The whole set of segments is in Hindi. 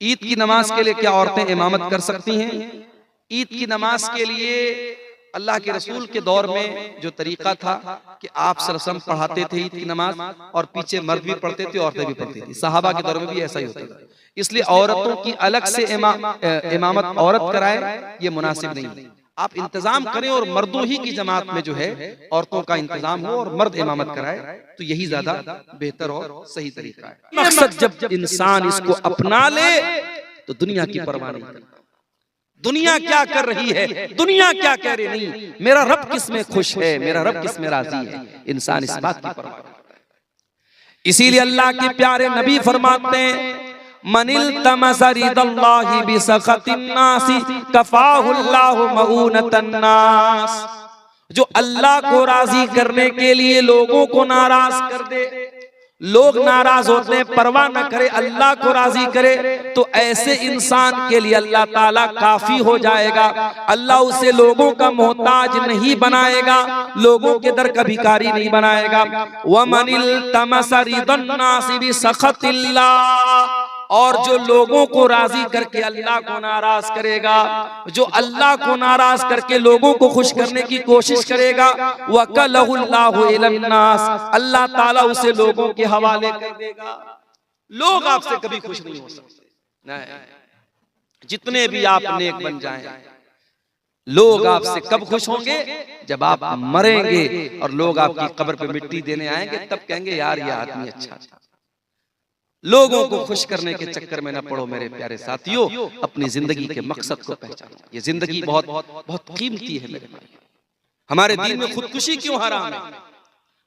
ईद की नमाज के लिए क्या औरतें इमामत कर सकती हैं? ईद की नमाज के लिए अल्लाह के रसूल के दौर में जो तरीका था कि आप सल्लल्लाहु अलैहि वसल्लम पढ़ाते थे ईद की नमाज, और पीछे मर्द भी पढ़ते थे, औरतें भी पढ़ती थी। सहाबा के दौर में भी ऐसा ही होता था। इसलिए औरतों की अलग से इमामत औरत कराए, ये मुनासिब नहीं है। आप इंतजाम करें और मर्दों ही की जमात में जो है औरतों का इंतजाम हो और मर्द इमामत कराए, तो यही ज्यादा बेहतर और सही तरीका है। मकसद जब इंसान इसको अपना ले तो दुनिया की परवाह नहीं करता। दुनिया क्या कर रही है, दुनिया क्या कह रही, नहीं, मेरा रब किस में खुश है, मेरा रब किस में राजी है, इंसान इस बात की परवाह करता है। इसीलिए अल्लाह के प्यारे नबी फरमाते हैं, मनिल तमसा रिदल्लाहि बिसखतिन नासी कफाहुल्लाहु मऊनतन नास। जो अल्लाह को राजी करने के लिए लोगों को नाराज कर दे, लोग नाराज होते हैं, परवाह न करे, अल्लाह को राजी करे, तो ऐसे इंसान के लिए अल्लाह ताला काफी हो जाएगा। अल्लाह उसे लोगों का मोहताज नहीं बनाएगा, लोगों के दर का भिखारी नहीं बनाएगा। वमनिल तमसा रिदन नासी बिसखतिल्लाह, और जो लोगों को राजी करके अल्लाह को नाराज करेगा, जो अल्लाह को नाराज करके लोगों को खुश करने की कोशिश करेगा, वकलहुल्लाहु इलन्नास, अल्लाह ताला उसे लोगों के हवाले कर देगा। लोग आपसे कभी खुश नहीं हो सकते, नहीं, जितने भी आप नेक बन जाएं, लोग आपसे कब खुश होंगे? जब आप मरेंगे और लोग आपकी कब्र पे मिट्टी देने आएंगे, तब कहेंगे यार ये आदमी अच्छा था। लोगों को खुश करने के चक्कर में न पड़ो मेरे प्यारे साथियों, अपनी जिंदगी के मकसद को पहचानो। ये जिंदगी बहुत बहुत कीमती है मेरे भाई। हमारे दीन में खुदकुशी क्यों हराम है?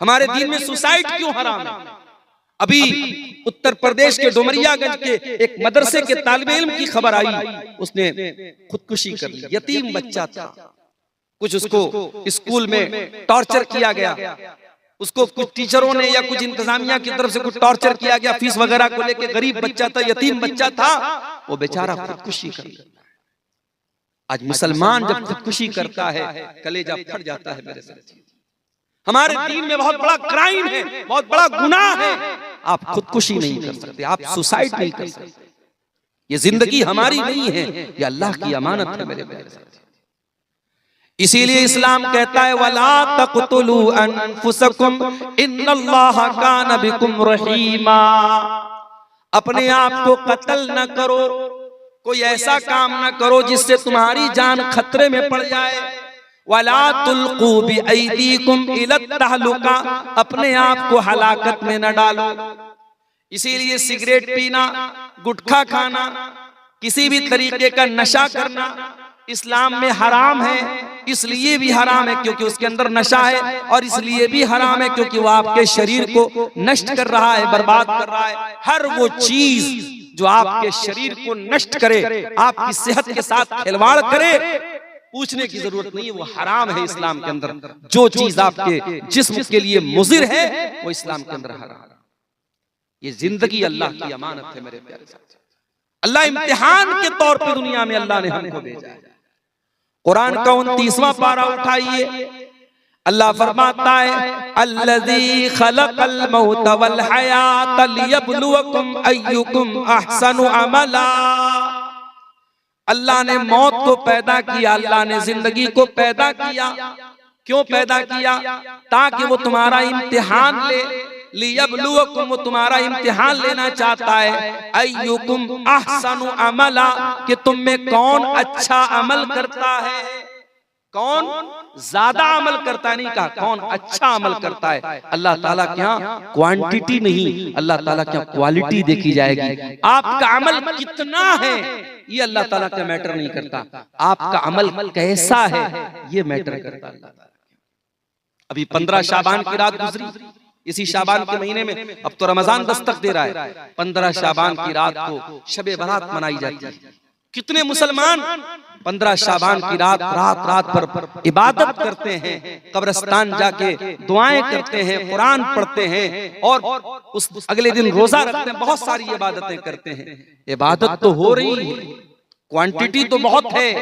हमारे दीन में सुसाइड क्यों हराम है? अभी उत्तर प्रदेश के डुमरियागंज के एक मदरसे के तालिब इल्म की खबर आई, उसने खुदकुशी कर ली। यतीम बच्चा था, कुछ उसको स्कूल में टॉर्चर किया गया, उसको कुछ टीचरों ने या कुछ इंतजामिया की तरफ से कुछ टॉर्चर किया गया, फीस वगैरह को लेके। गरीब बच्चा था, यतीम बच्चा था, वो बेचारा खुदकुशी कर लिया। आज मुसलमान जब खुदकुशी करता है, कलेजा फट जाता है मेरे साथ। हमारे दीन में बहुत बड़ा क्राइम है, बहुत बड़ा गुनाह है। आप खुदकुशी नहीं कर सकते, आप सुसाइड नहीं कर सकते। ये जिंदगी हमारी नहीं है, ये अल्लाह की अमानत है मेरे प्यारे साथ। इसीलिए इस्लाम कहता है, वला तक़तुलू अनफुसकुम इन्नल्लाह कान बिकुम रहीमा। अपने आप को कत्ल न करो, कोई ऐसा काम न करो जिससे तुम्हारी जान खतरे में पड़ जाए। वला तुल्कू बिअयदीकुम इलत तहलुका, अपने आप को हलाकत में न डालो। इसीलिए सिगरेट पीना, गुटखा खाना, किसी भी तरीके का नशा करना इस्लाम में हराम है। इसलिए भी हराम है क्योंकि उसके अंदर नशा है, और इसलिए भी हराम है क्योंकि वो आपके शरीर को नष्ट कर रहा है, बर्बाद कर रहा है। हर वो चीज जो आपके शरीर को नष्ट करे, आपकी सेहत के साथ खिलवाड़ करे, पूछने की जरूरत नहीं है, वो हराम है इस्लाम के अंदर। जो चीज आपके जिस्म के लिए मुजिर है, वो इस्लाम के अंदर हराम है। ये जिंदगी अल्लाह की अमानत है मेरे प्यारे साथियों। अल्लाह इम्तिहान के तौर पे दुनिया में अल्लाह ने हमको भेजा है। कुरान का 29वां पारा उठाइए, अल्लाह फरमाता है, अल्लज़ी खलक़ल मौत वल हयात लियब्लुवकुम अय्युकुम अहसनु अमला। अल्लाह ने मौत को पैदा किया, अल्लाह ने जिंदगी को पैदा किया। क्यों पैदा किया? ताकि वो तुम्हारा इम्तिहान ले। लियब्लुवकुम, वो तुम्हारा इम्तिहान लेना चाहता है। अय्युकुम अहसनु अमला, कि तुम में कौन अच्छा अमल करता है, कौन ज्यादा अमल करता है, नहीं कहा कौन अच्छा अमल करता है। अल्लाह ताला के यहाँ क्वांटिटी नहीं, अल्लाह ताला के यहाँ क्वालिटी देखी जाएगी। आपका अमल कितना है ये अल्लाह ताला का मैटर नहीं करता, आपका अमल कैसा है ये मैटर करता है। अभी 15 शाबान की रात गुजरी, इसी शाबान के महीने में, अब तो रमजान दस्तक दे रहा है, 15 शाबान की रात को शबे बारात मनाई जाती है। कितने मुसलमान 15 शाबान की रात रात भर इबादत करते हैं, कब्रिस्तान जाके दुआएं करते हैं, कुरान पढ़ते हैं, और उस अगले दिन रोजा रखते हैं, बहुत सारी इबादतें करते हैं। इबादत तो हो रही है, क्वांटिटी तो बहुत है,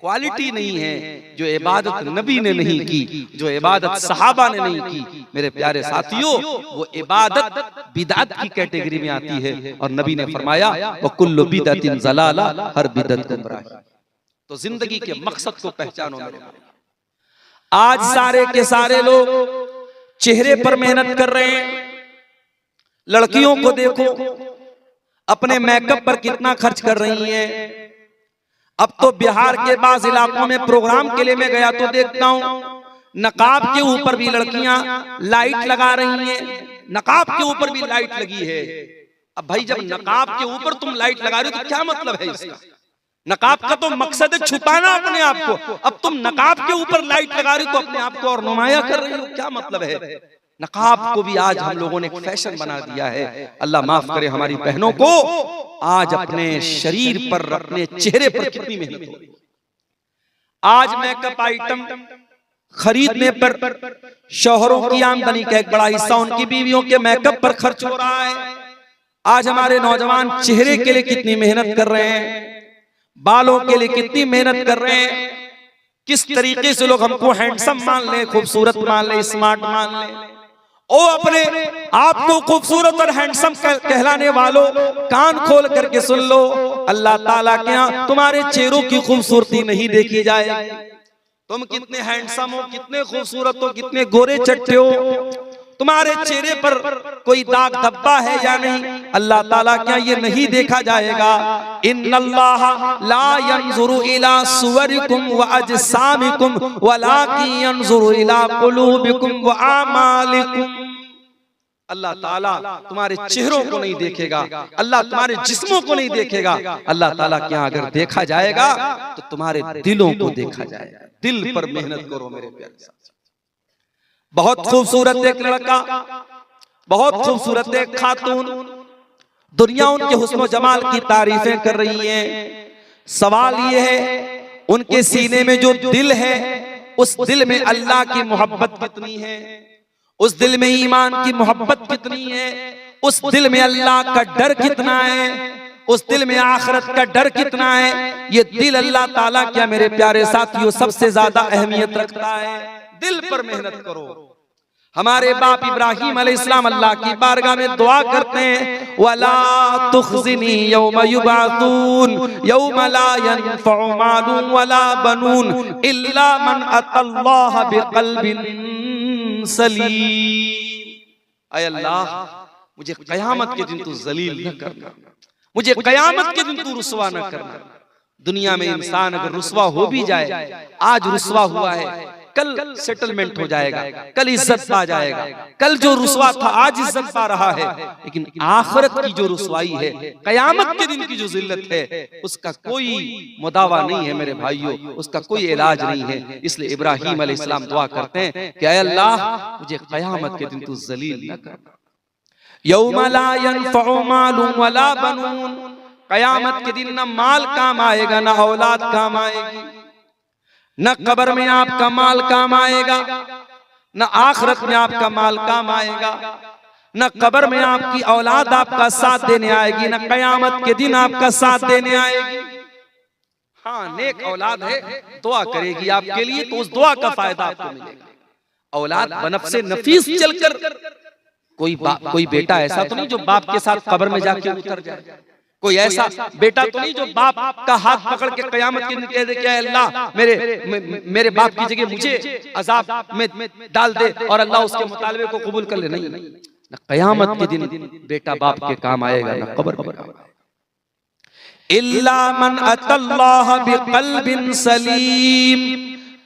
क्वालिटी नहीं है, जो इबादत नबी ने नहीं की, जो इबादत सहाबा ने नहीं की, मेरे प्यारे साथियों, वो इबादत बिदअत की कैटेगरी में आती है। और नबी ने फरमाया व कुल्लु बिदअतिन ज़लाला, हर बिदअत गुमराही। तो जिंदगी के मकसद को पहचानो मेरे भाई। आज सारे के सारे लोग चेहरे पर मेहनत कर रहे हैं। लड़कियों को देखो अपने मेकअप पर कितना खर्च कर रही हैं। अब तो बिहार के बाज़ इलाकों में प्रोग्राम के लिए मैं गया तो देखता हूं नकाब के ऊपर भी लड़कियां लाइट लगा रही हैं। नकाब के ऊपर भी लाइट लगी है। अब भाई जब नकाब के ऊपर तुम लाइट लगा रहे हो तो क्या मतलब है इसका? नकाब का तो मकसद है छुपाना अपने आप को। अब तुम नकाब के ऊपर लाइट लगा रहे हो तो अपने आप को और नुमाया कर रहे हो, क्या मतलब है? नकाब को भी आज हम लोगों ने एक फैशन बना दिया है। अल्लाह माफ करे हमारी बहनों को। आज अपने शरीर पर, अपने चेहरे पर कितनी मेहनत हो रही है। आज मेकअप आइटम खरीदने पर शौहरों की आमदनी का एक बड़ा हिस्सा उनकी बीवियों के मेकअप पर खर्च हो रहा है। आज हमारे नौजवान चेहरे के लिए कितनी मेहनत कर रहे हैं, बालों के लिए कितनी मेहनत कर रहे हैं। किस तरीके से लोग हमको हैंडसम मान ले, खूबसूरत मान ले, स्मार्ट मान ले। ओ अपने आप को खूबसूरत और हैंडसम कहलाने वालों, कान खोल करके सुन लो, अल्लाह ताला के यहाँ तुम्हारे चेहरों की खूबसूरती नहीं देखी जाएगी। तुम कितने हैंडसम हो, कितने खूबसूरत हो, कितने गोरे चट्टे हो, तुम्हारे चेहरे पर कोई दाग धब्बा है या नहीं, अल्लाह ताला क्या ये नहीं देखा जाएगा। इन्नल्लाह ला यंजुरु इला सुवरिकुम व अजसामिकुम वलाकिन यंजुरु इला कुलूबिकुम व आमालिकुम। अल्लाह ताला तुम्हारे चेहरों को नहीं देखेगा, अल्लाह तुम्हारे जिस्मों को नहीं देखेगा। अल्लाह ताला क्या अगर देखा जाएगा तो तुम्हारे दिलों को देखा जाएगा। दिल पर मेहनत करो मेरे प्यारे साथी। बहुत खूबसूरत एक लड़का, बहुत खूबसूरत एक खातून, दुनिया उनके हुस्न जमाल की तारीफें कर रही है। सवाल ये है उनके सीने में जो दिल है, उस दिल में अल्लाह की मोहब्बत कितनी है, उस दिल में ईमान की मोहब्बत कितनी है, उस दिल में अल्लाह का डर कितना है, उस दिल में आखिरत का डर कितना है। ये दिल अल्लाह ताला क्या मेरे प्यारे साथियों सबसे ज्यादा अहमियत रखता है। दिल पर मेहनत करो। हमारे बाप इब्राहिम अलैहिस्सलाम अल्लाह की बारगाह में दुआ करते हैं, वला तुखज़िनी यौम युबअसून यौम ला यनफ़उ मालुन वला बनून इल्ला मन अतल्लाह बिक़ल्बिन सलीम। ऐ अल्लाह मुझे क़यामत के दिन तू जलील न करना, मुझे क़यामत के दिन तू रुसवा न करना। दुनिया में इंसान अगर रुसवा हो भी जाए, आज रुसवा हुआ है, कल सेटलमेंट हो जाएगा, कल इज्जत पा जाएगा। कल जो रुसवा था आज इज्जत पा रहा है, लेकिन आखिरत की जो रुसवाई है, कयामत के दिन की जो जिल्लत है, उसका कोई मुदावा नहीं है मेरे भाइयों, उसका कोई इलाज नहीं है। इसलिए इब्राहिम अलैहिस्सलाम दुआ करते हैं कि ऐ अल्लाह मुझे कयामत के दिन तू जलील न कर। यौम ला यनफ़उ मालुन वला बनून, कयामत के दिन न माल काम आएगा, न औलाद काम आएगी, न कब्र में आपका माल काम आएगा, न आखिरत में आपका माल काम आएगा, न कब्र में आपकी औलाद आपका साथ देने आएगी, न कयामत के दिन आपका साथ देने आएगी। हाँ, नेक औलाद है, दुआ करेगी आपके लिए, तो उस दुआ का फायदा आपको मिलेगा। औलाद बनफ़से नफीस चलकर कोई बेटा ऐसा तो नहीं जो बाप के साथ कब्र में जाके उतर जाए। कोई ऐसा बेटा तो नहीं जो बाप का हाथ पकड़ के कयामत के दिन कह दे कि अल्लाह मेरे बाप की जगह मुझे अजाब में डाल दे और अल्लाह उसके मुतालबे को कबूल कर ले। नहीं, न कयामत के दिन बेटा बाप के काम आएगा, न कब्र में काम आएगा। इल्ला मन अतल्लाह बिक़ल्बिन सलीम,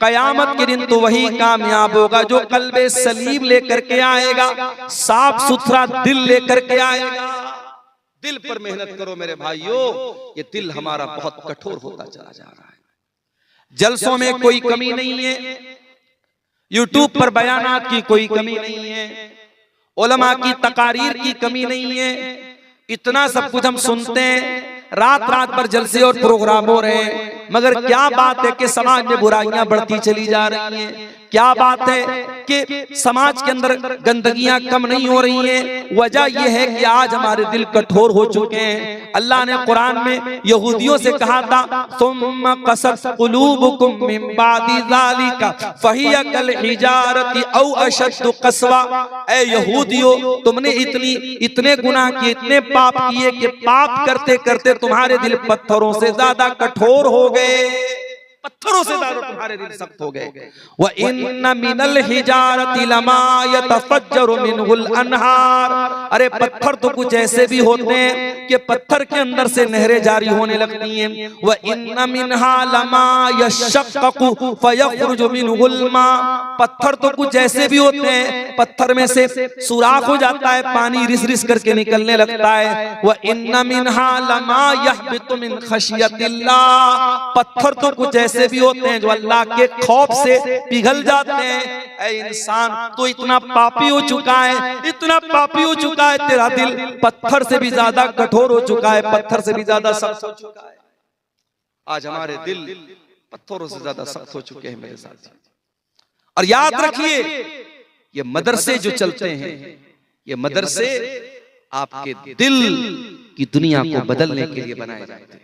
कयामत के दिन तो वही कामयाब होगा जो कल्बे सलीम लेकर के आएगा, साफ सुथरा दिल लेकर के आएगा। दिल पर मेहनत करो मेरे भाइयों। ये दिल हमारा बहुत कठोर होता चला जा रहा है। जलसों में कोई कमी नहीं है, यूट्यूब पर बयानात की कोई कमी नहीं है, उलमा की तकारीर की कमी नहीं है। इतना सब कुछ हम सुनते हैं, रात रात भर जलसे और प्रोग्राम हो रहे हैं, मगर क्या बात है कि समाज में बुराइयां बढ़ती चली जा रही हैं। क्या बात है कि समाज के अंदर गंदगियां कम नहीं हो रही हैं? वजह यह है कि आज हमारे दिल कठोर हो चुके हैं। अल्लाह ने कुरान में यहूदियों से कहा था, सुम्मा क़सत क़ुलूबुकुम मिन बादि ज़ालिका फ़हिय कल हिजारति औ अशद्दु क़स्वा। ऐ यहूदियों, तुमने इतने गुनाह किए, इतने पाप किए कि पाप करते करते तुम्हारे दिल पत्थरों से ज्यादा कठोर हो गए, पत्थरों से ज्यादा तुम्हारे दिल सख्त हो गए। व इन्न मिनल हिजारति लमा यतफज्जरु मिनहुल अनहार। अरे पत्थर तो कुछ ऐसे भी होते हैं कि पत्थर के अंदर से नहरें जारी होने लगती हैं। व इन्न मिनहा लमा यशक्ककु फयखरुजु मिनहुल मा। पत्थर तो कुछ ऐसे भी होते हैं, पत्थर में से सुराख हो जाता है, पानी रिस रिस करके निकलने लगता है। व इन्न मिनहा लमा यहबितु मिन खशियतिल्लाह। पत्थर तो कुछ ऐसे भी होते हैं जो अल्लाह के खौफ से पिघल जाते हैं। ऐ इंसान, तो इतना पापी हो चुका है, इतना पापी हो चुका है, तेरा दिल पत्थर से भी ज्यादा कठोर हो चुका है, पत्थर से भी ज्यादा सख्त हो चुका है। आज हमारे दिल पत्थरों से ज्यादा सख्त हो चुके हैं मेरे साथ। और याद रखिए, ये मदरसे जो चलते हैं, ये मदरसे आपके दिल की दुनिया को बदलने के लिए बनाए जाते हैं।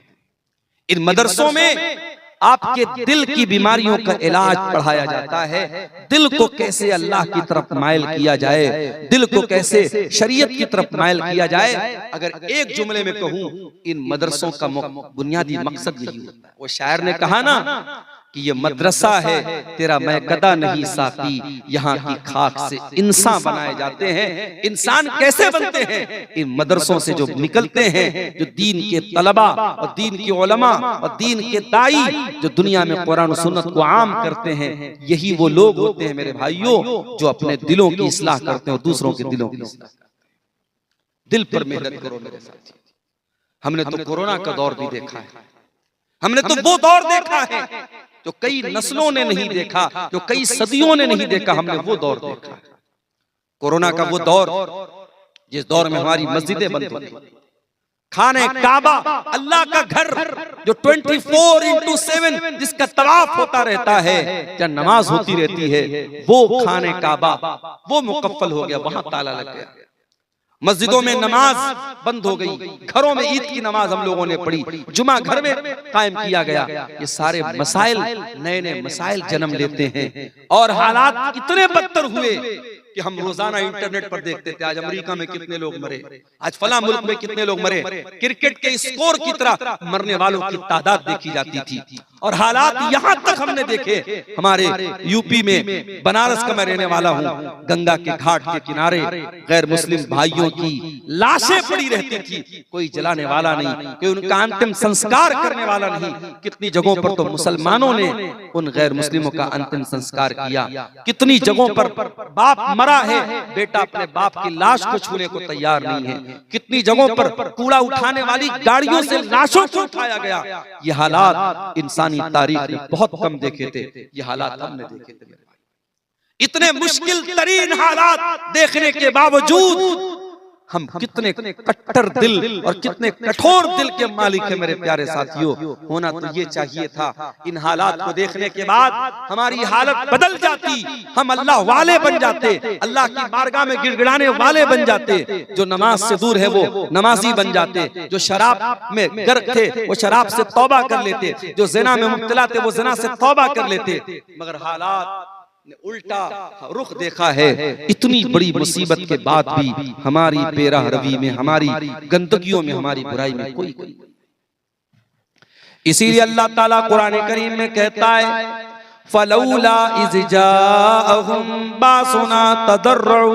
इन मदरसों में आपके दिल की बीमारियों का इलाज पढ़ाया जाता है। दिल को कैसे अल्लाह की तरफ माइल किया जाए, दिल को कैसे शरीयत की तरफ माइल किया जाए। अगर एक जुमले में कहूं, इन मदरसों का बुनियादी मकसद यही होता है। वो शायर ने कहा ना कि ये मदरसा है तेरा मैं कदा नहीं साकी, यहाँ की खाक से इंसान बनाए जाते हैं। इंसान कैसे बनते हैं? इन मदरसों से जो निकलते हैं, जो दीन के तलबा और दीन के उलमा और दीन के दाई जो दुनिया में कुरान और सुन्नत को आम करते हैं, यही वो लोग होते हैं मेरे भाइयों जो अपने दिलों की इस्लाह करते हैं और दूसरों के दिलों की इस्लाह करते हैं। दिल पर मेहनत करो मेरे साथी। हमने तो कोरोना का दौर भी देखा है, हमने तो वो दौर देखा है जो कई नस्लों ने नहीं देखा, जो कई सदियों ने नहीं देखा, हमने वो दौर देखा। कोरोना का वो दौर जिस दौर में हमारी मस्जिदें बंद हो गई, खाने काबा अल्लाह का घर जो 24/7 जिसका तवाफ होता रहता है, जब नमाज होती रहती है, वो खाने काबा वो मुकफ्फल हो गया, वहां ताला लग गया। मस्जिदों में नमाज बंद हो गई, घरों में ईद की नमाज हम लोगों ने पढ़ी, जुमा घर में कायम किया गया। ये सारे मसाइल, नए नए मसाइल जन्म लेते हैं और हालात इतने बदतर हुए कि हम रोजाना इंटरनेट पर देखते थे, आज अमेरिका में कितने लोग मरे, आज फला मुल्क में कितने लोग मरे। क्रिकेट के स्कोर की तरह मरने वालों की तादाद देखी जाती थी। और हालात यहाँ तक हमने देखे, हमारे यूपी में, बनारस का मैं रहने वाला हूँ, गंगा के घाट के किनारे गैर मुस्लिम भाइयों की लाशें पड़ी रहती थी, कोई जलाने वाला नहीं, कोई उनका अंतिम संस्कार करने वाला नहीं। कितनी जगहों पर तो मुसलमानों ने उन गैर मुस्लिमों का अंतिम संस्कार किया। कितनी जगहों पर बाप मरा है, बेटा अपने बाप की लाश को छूने को तैयार नहीं है। कितनी जगहों पर कूड़ा उठाने वाली गाड़ियों से लाशों को उठाया गया। ये हालात इंसानी तारीख में बहुत कम देखे थे, ये हालात हमने देखे थे। इतने मुश्किल तरीन हालात देखने के बावजूद हम कितने कट्टर दिल और कितने कठोर दिल के मालिक हैं मेरे प्यारे साथियों। होना तो ये चाहिए था, इन हालात को देखने के बाद हमारी हालत बदल जाती, हम अल्लाह वाले बन जाते, अल्लाह की बारगाह में गिड़गिड़ाने वाले बन जाते। जो नमाज से दूर है वो नमाजी बन जाते, जो शराब में गर्क थे वो शराब से तौबा कर लेते, जो ज़िना में मुब्तला थे वो ज़िना से तौबा कर लेते। मगर हालात ने उल्टा रुख देखा है। इतनी बड़ी मुसीबत के बाद भी हमारी बेरहरवी में, हमारी गंदगियों में, हमारी बुराई में कोई नहीं। इसीलिए अल्लाह ताला कुरान करीम में कहता है, फलौला इज़ जाअहुम बासुना तदर्रउ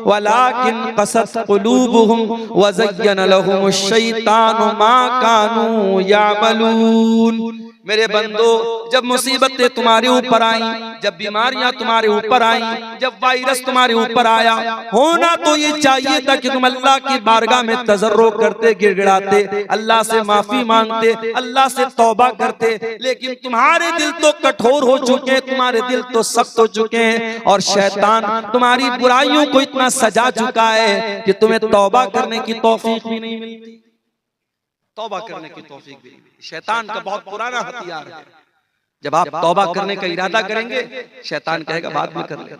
वलाकिन क़सत क़ुलूबुहुम व ज़य्यन लहुमुश शैतानु मा कानू यामलून। मेरे बंदो, जब मुसीबतें तुम्हारे ऊपर आई, जब बीमारियां तुम्हारे ऊपर आई, जब वायरस तुम्हारे ऊपर आया, होना तो ये चाहिए था कि तुम अल्लाह की बारगाह में तज़र्रो करते, गिड़गिड़ाते, अल्लाह से माफी मांगते, अल्लाह से तौबा करते। लेकिन तुम्हारे दिल तो कठोर हो चुके हैं, तुम्हारे दिल तो सख्त हो चुके हैं और शैतान तुम्हारी बुराइयों को इतना सजा चुका है कि तुम्हें तौबा करने की तौफीक भी नहीं मिलती। तौबा करने की तौफीक भी नहीं। शैतान का बहुत पुराना हथियार है। जब आप तौबा करने का इरादा करेंगे, शैतान कहेगा बाद में कर लेना,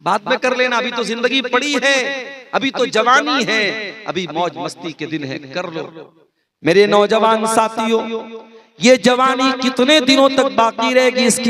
बाद में कर लेना, अभी तो जिंदगी पड़ी है, अभी तो जवानी है, अभी मौज मस्ती के दिन है, कर लो। मेरे नौजवान साथियों, ये जवानी कितने दिनों तक बाकी रहेगी इसकी